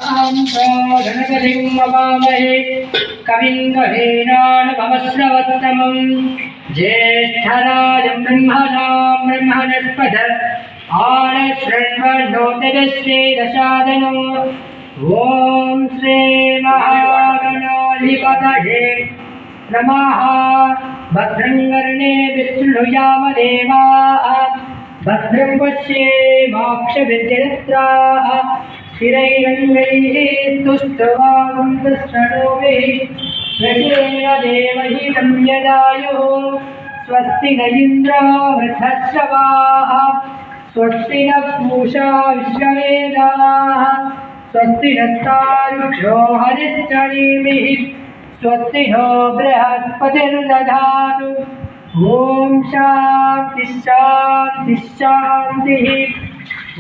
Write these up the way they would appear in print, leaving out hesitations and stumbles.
गणपतिं ववामहे कविं कवीनानभवस्रवत्तमं ज्येष्ठराजं ब्रह्मणस्पद आनशृण्वन्नोतिभिश्रीदशादनो ॐ श्री महागणाधिपतये नमः। भद्रं कर्णेभिः शृणुयामदेवाः भद्रं पश्येमाक्षभिर्जत्राः स्थिरैरङ्गैः स्तुष्ट्वागुंसस्तनूभिः वृषेण देवहितं यदायुः स्वस्ति न इन्द्रो वृद्धश्रवाः स्वस्ति न पूषा विश्ववेदाः स्वस्ति नस्तार्क्ष्यो हरिश्चरीभिः स्वस्ति नो बृहस्पतिर्दधातु। ॐ शान्ति शान्ति शान्तिः।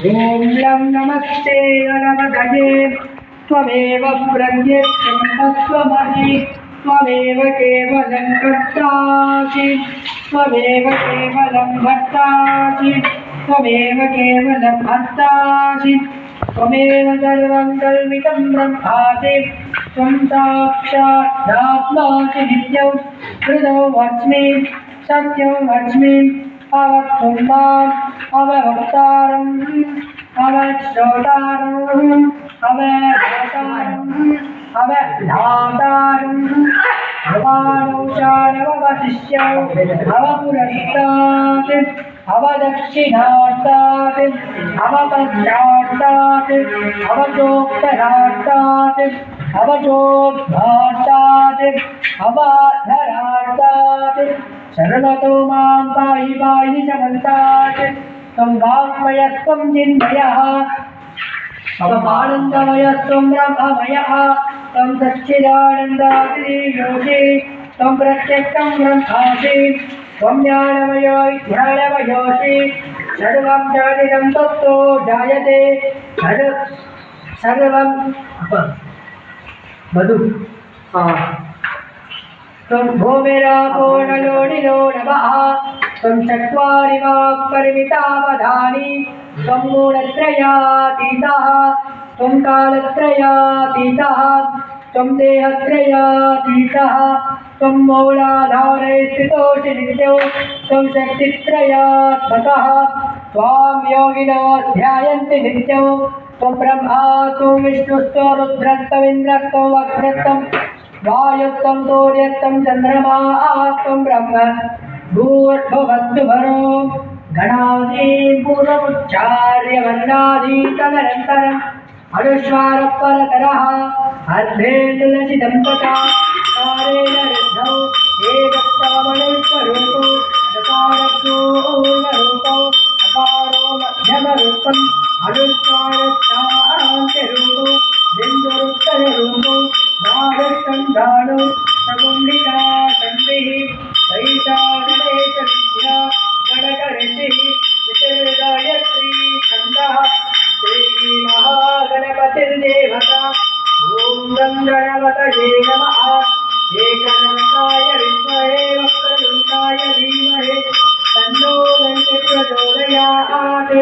ॐ लं नमस्ते गणपतये त्वमेव प्रत्यक्षं तत्त्वमसि त्वमेव केवलं कर्तासि त्वमेव केवलं भर्तासि त्वमेव केवलं भर्तासि त्वमेव सर्वं कल्पितं ब्रह्मासि त्वं साक्षादात्मासि नित्यं हृदौ वच्मि सत्यं वच्मि अवक्तुं माम् अवभक्तारम् अवश्रोतारम् अवधातारम् अवधातारम् अवानौचारवशिष्यौ अवपुरस्तात् अवदक्षिणार्तात् अवपश्चार्तात् अवचोत्तरार्तात् अवचोद्धार्तात् अवाधरार्तात् सर्वतो मां पाहि पाहि समन्तात् त्वं वाङ्मयस्त्वं चिन्मयः त्वमानन्दमयस्त्वं ब्रह्ममयः त्वं सच्चिदानन्दादियोषि त्वं प्रत्यक्षं ब्रह्मासि त्वं ज्ञानमयो विज्ञानमयोषि सर्वं जानितं तत्तो जायते सर्वं मधु त्वं भूमिरापो नलो निलो नभः त्वं चत्वारि वाक्परिमितावधानि त्वं गुणत्रयातीतः त्वं कालत्रयातीतः त्वं देहत्रयातीतः त्वं मूलाधारे स्थितोऽसि नित्यौ त्वं शक्तित्रयात्मकः त्वां योगिनो ध्यायन्ति नित्यौ त्वं ब्रह्मा त्वं विष्णुस्त्वं रुद्रस्त्वमिन्द्रस्त्वं वक्रस्त्वं वायुत्वं सूर्यत्वं चन्द्रमा त्वं ब्रह्म भूर्भुवस्तु भरो गणादीं पूर्वमुच्चार्य वन्दादीतदनन्तरम् अनुस्वारपरतरः अर्धेन्दुलसितं तथा कारेण रुद्धौ एकस्तवमनुस्वरूपो नकारपूर्णरूपौ नकारो मध्यमरूपम् अनुस्वारस्यान्त्यरूपो बिन्दुरुत्तररूपो नागस्कन्धानो सकुण्डिका सन्धिः सैतागणेशविद्या गणकऋषिः विशेषगायत्री छन्दः श्रीमहागणपतिर्देवता ॐ गं गणपतये नमः। एकदन्ताय विद्महे वक्रतुण्डाय धीमहि तन्नो दन्तिः प्रचोदयात्।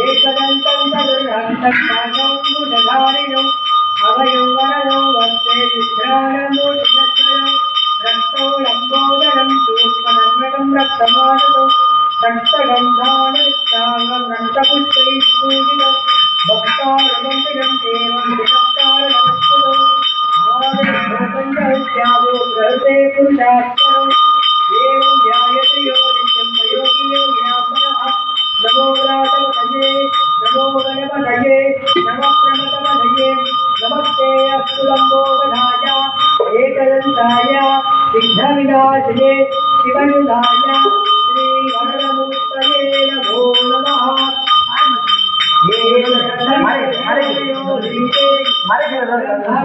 एकदन्तं चतुर्हस्तं भुजधारिणो अभयो वरदो वस्ते विभ्राणमूर्तिधरो रक्तो लम्बोदरं सूक्ष्मदन्वकं रक्तमानदो रक्तगन्धानुष्ठाङ्गं रक्तपुष्पैः पूजितं भक्तारमन्दिरं देवं विभक्तारमस्तुतो आदिभूतञ्जहुत्यादो प्रहृते पुरुषात्परो एवं ध्यायते यो नित्यं प्रयोगी योगिनात्मनः। नमो राजपतये नमो गणपतये नमः प्रमथपतये नमस्ते अस्तु लम्बोदराय एकदन्ताय विघ्नविनाशिने शिवनुदाय श्रीवरदमूर्तये नमो नमः।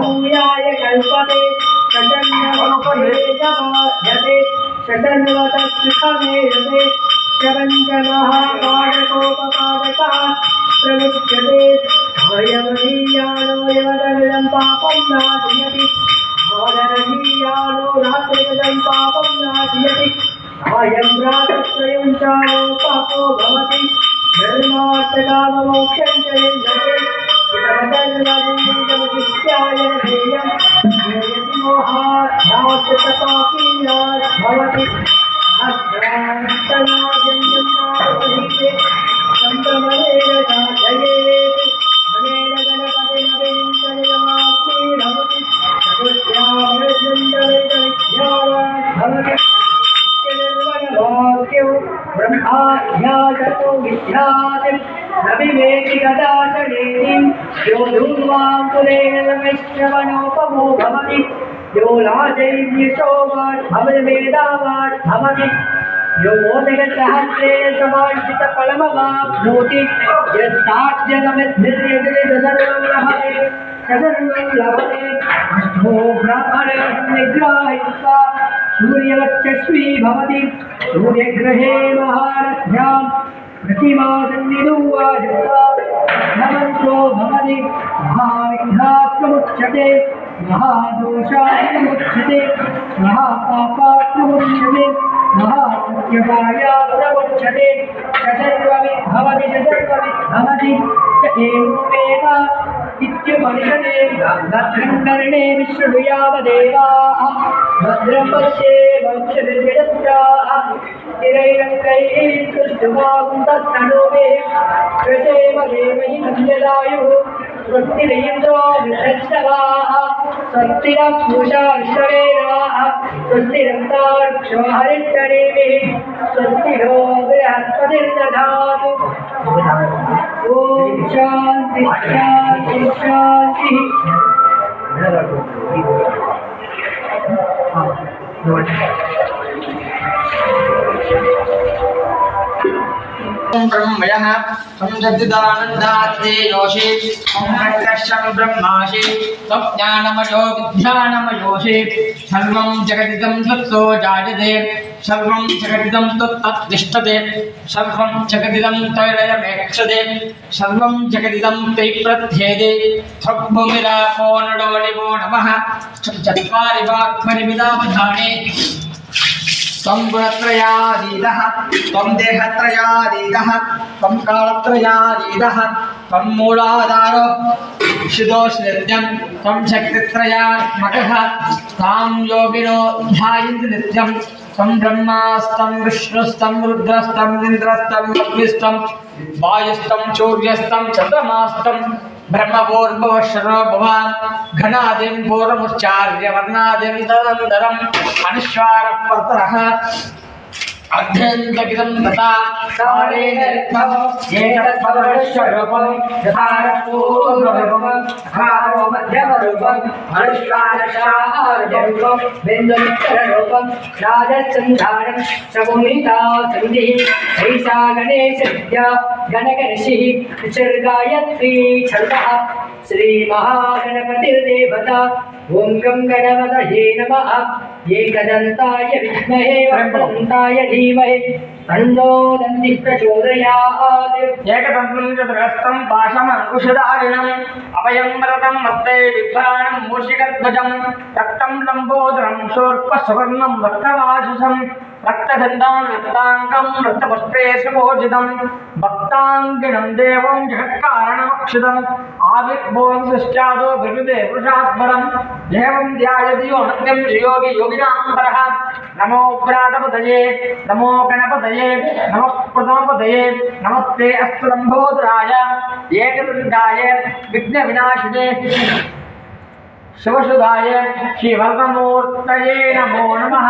भूयाय कल्पते शतन्नवपदेशमाध्यते शतन्वतसुखमेधते शवञ्जनः पादकोपपादकाः प्रमुच्यते भयमधीयानो यवदमिदं पापं नाशयति भारमधीयानो रात्रिगतं पापं नाशयति अयं प्रातस्त्रयं चारो पापो भवति धर्मार्थकाममोक्षं च विन्दते भवति ब्रह्माज्ञातो विद्यातिं नविवेति कदाचनेति यो दूर्वाङ्कुलेन रमेश्रवणोपमो भवति यो लाजैर्यशोवान् भवद्वेदावान् भवति यो मोदकसहस्रेण समार्जितफलमवाप्नोति यस्ताज्जनमद्भिर्यजनितसर्वं लभते सर्वं लभते अष्टो ब्रह्मणः निग्रहीत्वा सूर्यवर्चस्वी भवति सूर्यग्रहे महारथ्यां प्रतिमासन्निधूवाजत्वा नमन्तो भवति महाविघ्नात्मुच्यते महादोषात्मुच्यते महापापात्मुच्यते महासत्यवायात्मुच्यते सर्वविद्भवति सर्वविद्भवति स एवेव इत्युपनिषदे भद्रं कर्णे विष्णुयावदेवाः भद्रं पश्येमक्षभिर्यजत्राः स्थिरैरङ्गैः तुष्टुवागुन्तस्तनोमे कृषेम देवहि सञ्जदायुः स्वस्ति न इन्द्रो वृद्धश्रवाः स्वस्ति न पूषा विश्ववेदाः स्वस्ति नन्तार्क्ष्यो हरिष्ठनेमिः स्वस्ति नो बृहस्पतिर्दधातु ॐ शान्ति शान्ति शान्तिः ब्रह्मयः संसद्दिदानन्दात्ते योषे संरक्षं ब्रह्माशे तज्ञानमयो विद्यानमयोषे सर्वं जगदिदं तत्तो जायते सर्वं जगदिदं तत्तिष्ठते सर्वं जगदिदं तैलयमेक्षते सर्वं जगदिदं तै प्रध्येते त्वग्भूमिरापो नडो निवो नमः चत्वारि वाक्मनिमिदावधाने त्वं गुणत्रयादीतः त्वं देहत्रयादीतः त्वं कालत्रयादीतः त्वं मूलाधारो शिदोष्नित्यं त्वं शक्तित्रयात्मकः तां योगिनो ध्यायन्ति नित्यं त्वं ब्रह्मास्तं विष्णुस्तं रुद्रस्तं इन्द्रस्तं अग्निस्तं वायुस्तं सूर्यस्तं चन्द्रमास्तं ब्रह्मपूर्वशरो भवान् घनादिं पूर्वमुच्चार्य वर्णादिं तदनन्तरम् अनुस्वारः परतरः अध्यन्तगिदं तथा कालेन रिक्तम् एतत्पदस्वरूपं यथापूर्वरूपं अकारो मध्यमरूपम् अनुस्वारशारजरूपं बिन्दुमित्ररूपं राजसन्धानं समुनिता सन्धिः ऐसा गणेशविद्या गणकऋषिः ऋषिर्गायत्री छन्दः श्रीमहागणपतिर्देवता ॐ गं गणपतये नमः एकदन्ताय विद्महे वक्रतुण्डाय धीमहि तन्नो दन्तिः प्रचोदयात् एकदन्तं चतुरस्रं पाशमङ्कुशधारिणम् अभयं वरदं हस्ते बिभ्राणं मूषिकध्वजं रक्तं लम्बोदरं शूर्पसुवर्णं रक्तवाससं रक्तगन्धां रक्ताङ्गं रक्तपुष्पे सुभोजितं भक्ताङ्गिनं देवं जगत्कारणमक्षितम् आविर्भुवं सृष्ट्यादो विविधे पुरुषात्परं एवं ध्यायति यो नित्यं श्रीयोगी योगिनां परः नमो व्रातपतये नमो गणपतये नमः प्रथमपतये नमस्ते अस्तु लम्बोदराय एकदन्ताय विघ्नविनाशिने शिवसुधाय श्रीवरदमूर्तये नमो नमः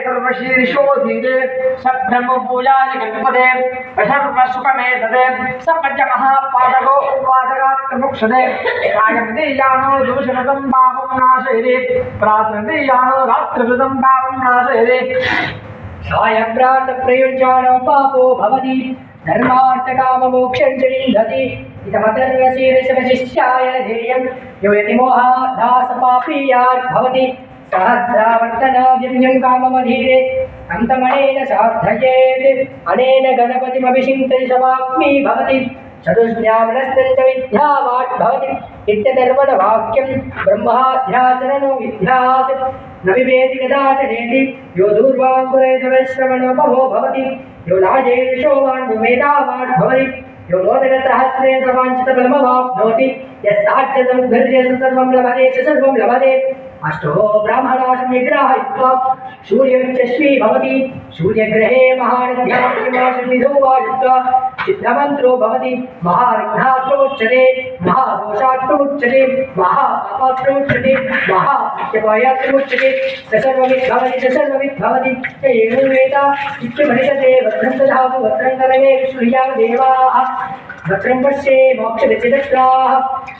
सर्वशीर्षोधीरे सब्रह्मपूजादिगणपते सर्वसुखमेतदे सपञ्चमहापादको उपादगात्रमुक्षते कायमदीयानो दूषणतं पापं नाशयति प्रातर्दीयानो रात्रिकृतं पापं नाशयति सायप्रातप्रयुञ्जानो पापो भवति धर्मार्थकाममोक्षं च निन्दति इदमतर्वशीर्षवशिष्याय ध्येयं यो यतिमोहादासपापीयात् भवति सहस्रावर्तनादिव्यं काममधीरे अन्तमणेन साधयेत् अनेन गणपतिमभिषिञ्चति समाप्मी भवति चतुष्ण्यामनस्तञ्च विद्यावाट् भवति इत्यतर्वणवाक्यं ब्रह्माध्याचरणो विद्यात् न विवेति कदाचनेति यो दूर्वाङ्कुरे श्रवणोपभो भवति यो लाजैर्षोवान् वेदावान् भवति यो मोदकसहस्रे सर्वाञ्चितफलमवाप्नोति यस्साक्षतं धैर्यं सर्वं लभते च सर्वं लभते अष्टो ब्राह्मणाः निग्रहयित्वा सूर्यश्वी भवति सूर्यग्रहे महारथ्यामशनिधौ वाजित्वा सिद्धमन्त्रो भवति महारघ्नात्रोच्यते महादोषात्रोच्यते महापापात्रोच्यते महात्यपायात्रोच्यते सर्वविद्भवति एवं वेद इत्यपनिषदे वक्रं दधातु वक्रं करणे सूर्यादेवाः वक्रं पश्ये मोक्षदचिदत्राः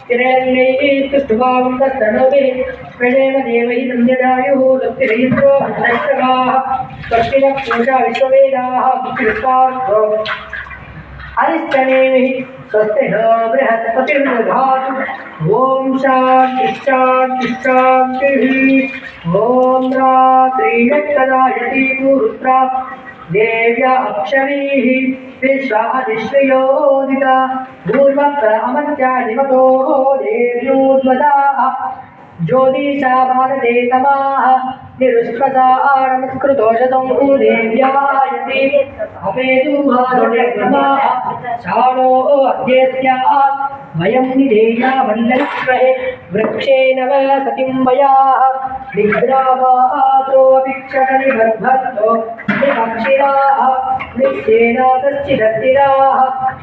तिरण्यैस्तुष्टुवां तस्तनोभिः प्रणेम देवैः नन्द्यदायुः लक्ष्मीरयित्रो हन्तश्रवाः स्वस्तिरक्षोषा विश्ववेदाः कृत्वार्थो हरिश्चनेमिः स्वस्ति नो बृहस्पतिर्दधातु ॐ शान्तिः ॐ रात्रियत्तदायति पुरुत्रा देव्या अक्षरीः विश्वादिश्वयोदिता पूर्वत्र अमर्त्या निमतो देव्योद्वदाः ज्योतिषा भारते तमाः निरुष्पसा नमस्कृतोषसं देव्यायति अपेदुमाः शानो अद्यस्यात् वयं निधेया वन्दनस्महे वृक्षेण सतिं वयाः निद्रावातोऽपिक्षतनिबद्धो निपक्षिराः निश्चेनासश्चिदत्तिराः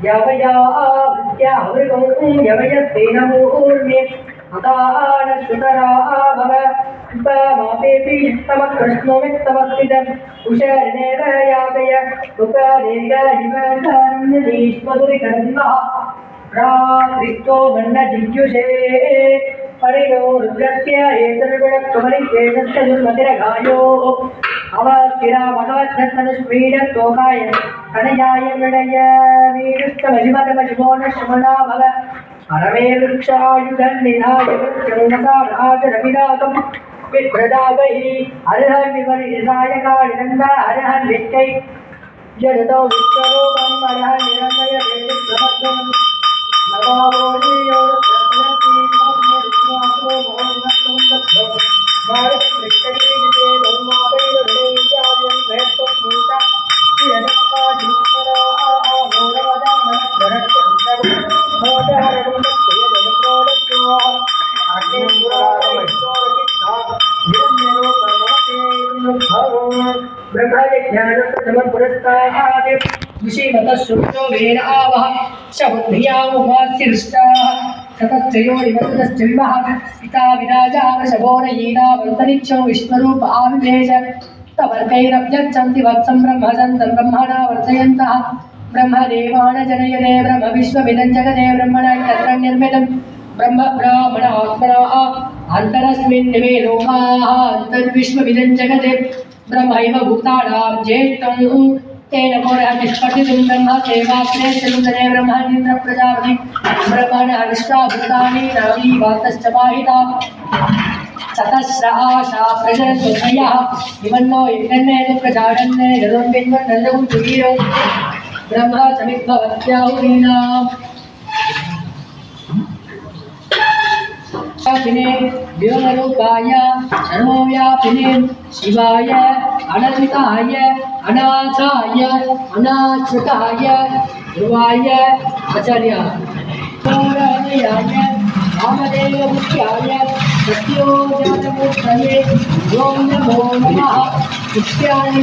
यवयाः वृत्याहृगं यवयस्तेनमूर्णे अतानश्रुतराः भव उपमापेऽपि तमकृष्णोमित्तमस्तिदम् उशर्णेव यातय उपदेगायिव कर्ण्यनीष्मधुरिकर्मः रात्रिस्तो मन्नजिज्ञुषे परिणो रुद्रस्य एतर्गुणत्वमरिकेशस्य दुर्मतिरघायो अवस्थिरामगवद्धस्तनुष्मीडत्वोकाय कनयाय मृडय वीरुष्टमजिमतमजिमो न श्रमणा भव परमे वृक्षायुधन्निधाय वृक्षङ्गसाराजरविदाकम् विप्रदागैः अर्हन्विपरिनिधाय काळिनन्दा अर्हन्विष्टै जगतो विश्वरूपम् अर्हन्निरमय देविप्रमद्वम् नवावोनीयो विषीमतः वेद आवह शबुद्धियामुपास्यष्टाः सतश्चयोरिवतश्च विमः पिता विराजावशभोरयीनावन्तरिक्षो विश्वरूप आविवेश तवर्कैरभ्यच्छन्ति वत्सं ब्रह्मचन्दं ब्रह्मणा वर्धयन्तः ब्रह्मदेवान् जनयते ब्रह्म विश्वमिदं जगते ब्रह्मणा तत्र निर्मितं ब्रह्म ब्राह्मण आत्मना अन्तरस्मिन् निवेलोकाः अन्तर्विश्वमिदं जगते ब्रह्मैव भूतानां ज्येष्ठं तेन पुरःतिष्ठतिं ब्रह्म सेवाग्रे चलुन्दरे ब्रह्मणीन्द्र प्रजापति ब्रह्मण अनिष्टाभूतानि नामी वातश्च पाहिता सतस्रहाशा प्रजनन्तुभयः इमन्नो इन्दन्नेन प्रजाडन्ने यदोन्विन्वन्नल्लुं तुरीरो ब्रह्म समिद्भवत्याहुरीणाम् व्यापिने व्योमरूपाय सर्वव्यापिने शिवाय अनन्ताय अनाथाय अनाश्रिताय ध्रुवाय आचार्याय वामदेवमुख्याय सत्योजातमूर्तये ॐ नमो नमः मुख्याय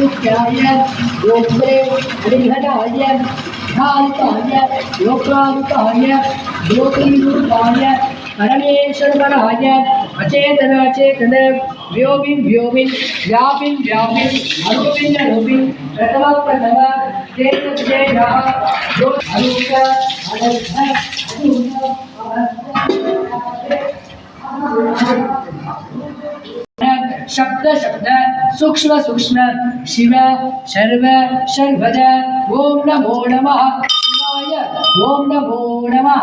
गोत्रे हरिहराय धारिताय लोकान्ताय ज्योतिरूपाय परमेश्वराय अचेतन अचेतन व्योमिन व्योमिन व्यापिन व्यापिन अरूपिन अरूपिन प्रथम प्रथम तेज तेजः जो अरूप अनर्थ शब्द शब्द सूक्ष्म सूक्ष्म शिव शर्व शर्वद ओम नमो नमः शिवाय ओम नमो नमः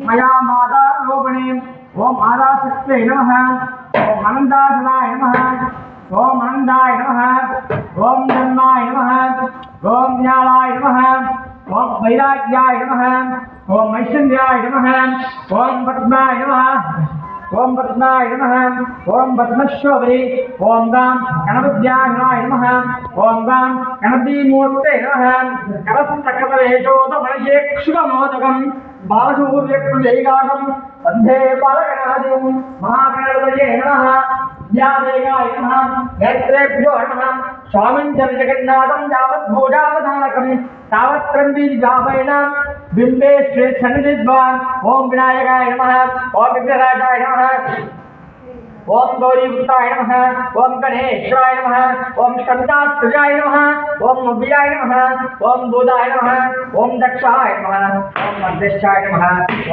मया मातारोपणे ओम माताशक्त्यै नमः ओम अनन्ताचलाय नमः ओम आनंदाय नमः ओम धर्माय नमः ओम ज्ञानाय नमः ओम वैराग्याय नमः ओम ऐश्वर्याय नमः ओम पद्माय नमः ओम पद्माय नमः ओम पद्मश्वरी ओम गां गणपत्याय नमः ओम गां गणपतिमूर्ते नमः करस्तकतवेशोदमणिषेक्षुगमोदकं बालसूर्यकृतैकाशं वन्दे बालगणाधिपं महागणपतये नमः व्यादेगाय नमः गायत्रेभ्यो नमः स्वामिं जगन्नाथं यावत् भोजावधानकं तावत् त्रम्बीजापयेन बिम्बे श्री सन्निधिद्वान् ओम विनायकाय नमः ओम विघ्नराजाय नमः ओम गौरीभूताय नमः ओम गणेशाय नमः ओम स्कन्दास्त्रजाय नमः ओम अव्याय नमः ओम बुधाय नमः ओम दक्षाय नमः ओम मध्यस्थाय नमः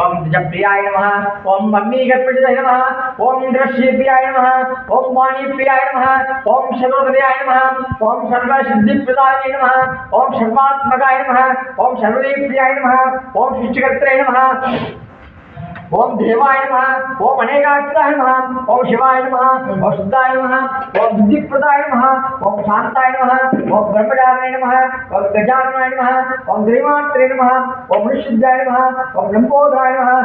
ओम द्विजप्रियाय नमः ओम अग्निगर्भजाय नमः ओम इंद्रश्रीप्रियाय नमः ओम वाणीप्रियाय नमः ओम सर्वप्रियाय नमः ओम सर्वसिद्धिप्रदाय नमः ओम सर्वात्मकाय नमः ओम सर्वदेवप्रियाय नमः ओम सृष्टिकर्त्रे नमः ओम देवाय नमः ओम अनेकाक्षराय नमः ओम शिवाय नमः ओम शुद्धाय नमः ओम बुद्धिप्रदाय नमः ओम शांताय नमः ओम ब्रह्मचारिणे नमः ओम गजाननाय नमः ओम श्रीमात्रे नमः ओम ऋषिद्धाय नमः ओम लंबोदराय नमः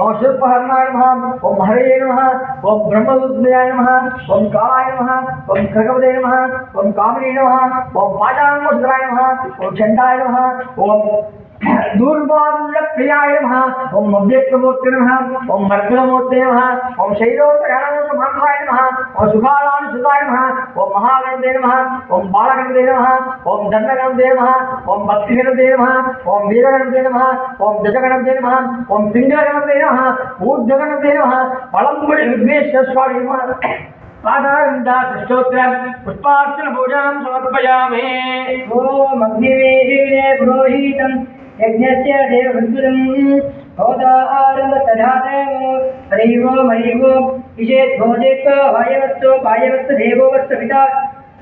ओम शिल्पहरणाय नमः ओम हरये नमः ओम ब्रह्मरुद्राय नमः ओम कालाय नमः ओम खगवदे नमः ओम कामिने नमः ओम पाजाङ्गोषधराय नमः ओम चण्डाय नमः ओम दूर्वाप्रियाय नमः ओम अव्यक्तमूर्ते नमः ओम मर्गलमूर्ते नमः ओम शैलोपयानसमाय नमः ओम सुखालानुसुताय नमः ओम महागणपते नमः ओम बालगणपते नमः ओम दण्डगणपते नमः ओम भक्तिगणपते नमः ओम वीरगणपते नमः ओम दशगणपते नमः ओम पिङ्गलगणपते नमः ऊर्ध्वगणपते नमः पलम्बुडि विघ्नेश्वर स्वामी नमः पादारविन्दा कृष्णोत्तरं पुष्पार्चन पूजां समर्पयामि ओम अग्निवेशेन पुरोहितं यज्ञस्य देववृत्तिं होदारं तदादेव हरि ओम विशेष भोजेत वायवस्तु देवो वस्तु पिता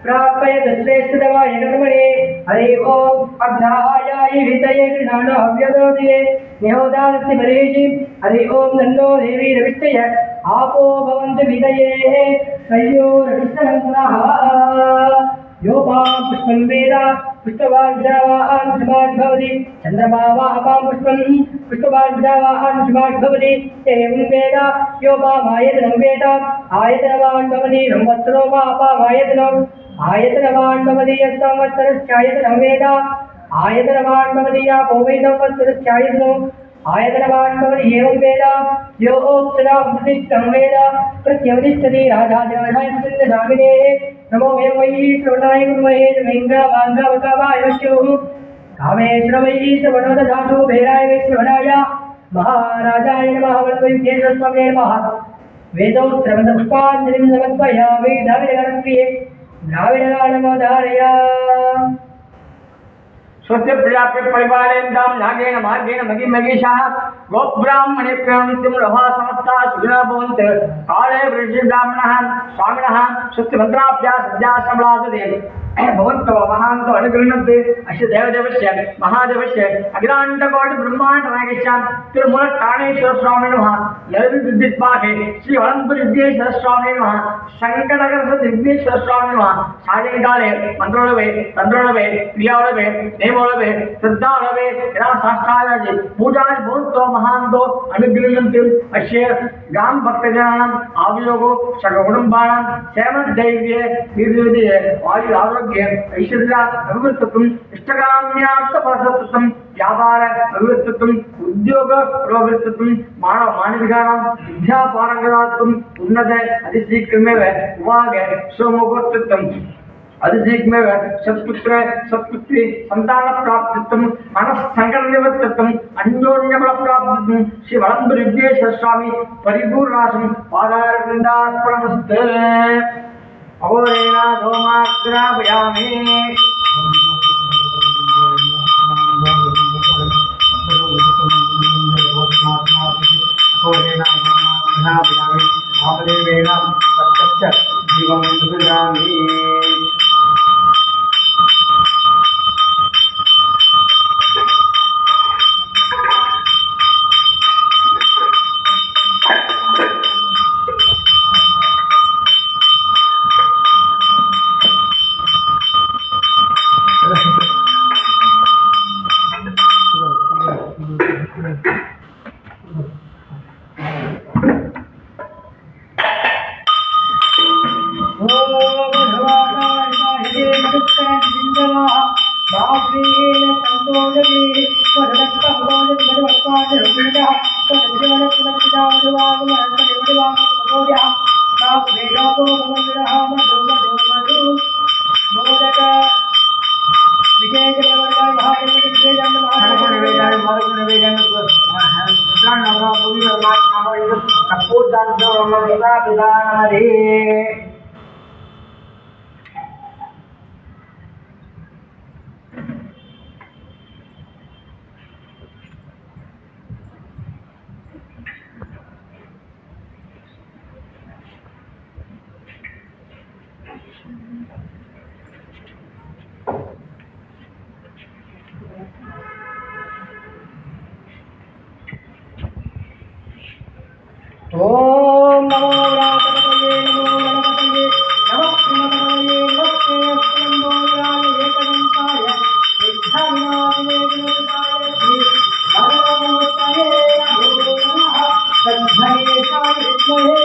प्रापयत श्रेष्ठतमाय कर्मणे हरि ओम अग्नाय वितये गृहाणो हव्यदोदये निहोदास्य परेशि हरि ओम नन्नो देवी रविष्टय आपो भवन्तु वितये तयोरविष्टमन्त्रः योपां पुष्पं वेद पुष्पवान् समाद्भवति चन्द्रमा वा अपां पुष्पं पुष्पवान् समाद्भवति एवं वेद योपामायतनं वेद आयतनवान् भवति संवत्सरो वा अपामायतनम् आयतनवान् भवति यस्संवत्सरस्यायतनं वेद आयतनवान् भवति यापो वै संवत्सरस्यायतनम् आयतनवान् भवति एवं वेद यो ओक्षरा प्रतिष्ठं वेद प्रत्यवतिष्ठति राजाधिराजाय प्रसन्नसामिने नमो वयं वै श्रवणाय गुरुमहे वेङ्गावाङ्गावकावाय वच्युः कामेश्वर वै श्रवणो दधातु भैराय वै श्रवणाय महाराजाय नमः वल्लभयुगेश्वरस्वामिने नमः वेदोत्तरमन्तपुष्पाञ्जलिं समर्पयामि द्राविडगणप्रिये द्राविडगानमोदारय स्वस्य प्रजाप्य परिवारेन्द्रां नागेन मार्गेण मगिमगेशाः गोब्राह्मणेभ्यः नित्यं लोहा समस्ता सुखिनः भवन्तु काले वृषिब्राह्मणः स्वामिनः स्वस्तिमन्त्राभ्यासमलादते भवन्तो महान्तो अनुगृह्णन्ति अस्य देवदेवस्य महादेवस्य अखिलाण्डकोटिब्रह्माण्डनायकस्य तिरुमूलस्थानेश्वरस्वामिने नमः ललितविद्युत्पाठे श्रीवलम्बुविघ्नेश्वरस्वामिने नमः शङ्करगणपतिविघ्नेश्वरस्वामिने नमः सायङ्काले मन्त्रोलवे तन्त्रोलवे क्रियावलवे नेमोलवे श्रद्धावलवे यदा शास्त्रादि पूजादि भवन्तो महान्तो अनुगृह्णन्ति अस्य ग्राम भक्तजनानाम् आवियोगो सर्वकुटुम्बानां क्षेमदैर्ये निर्विद्ये आयु आरोग्य ऐश्वर्य अभिवृद्धित्वम् इष्टकाम्यार्थफलसिद्धित्वम् व्यापार अभिवृद्धित्वम् उद्योग पुरोगतित्वम् मानव मानविकानां विद्यापारंगतत्वम् उन्नत अतिशीघ्रमेव उवाग स्वमुखोत्तत्वम् अधिशीघ्रमेव सत्पुत्र सत्पुत्री संतान प्राप्तित्वम् मनस्संकटनिवृत्तित्वम् अन्योन्यफलप्राप्तित्वम् श्री वलम्बुविघ्नेश्वर स्वामी परिपूर्णासं पादारविन्दार्पणमस्तु अघोरेण धूमाग्रापयामि महादेवेन प्रत्यक्ष जीवं सुजामि ಓಂ ನಮೋ ರಾಮಪದಯೇ ನಮೋ ಗಣಪತಯೇ ನಮಃ ಪ್ರಣತಯೇ ನಮಸ್ತೆ ಅಸ್ತಂಬೋಯಾಯ ಏಕದಂತಾಯ ವಿಘ್ನವಿನಾಶನೇ ವಿನಾಶಾಯ ಶ್ರೀ ನಮೋಸ್ತಯೇ ನಮೋ ನಮಃ ತದ್ಧನೇಶಾಯ ವಿದ್ಮಹೇ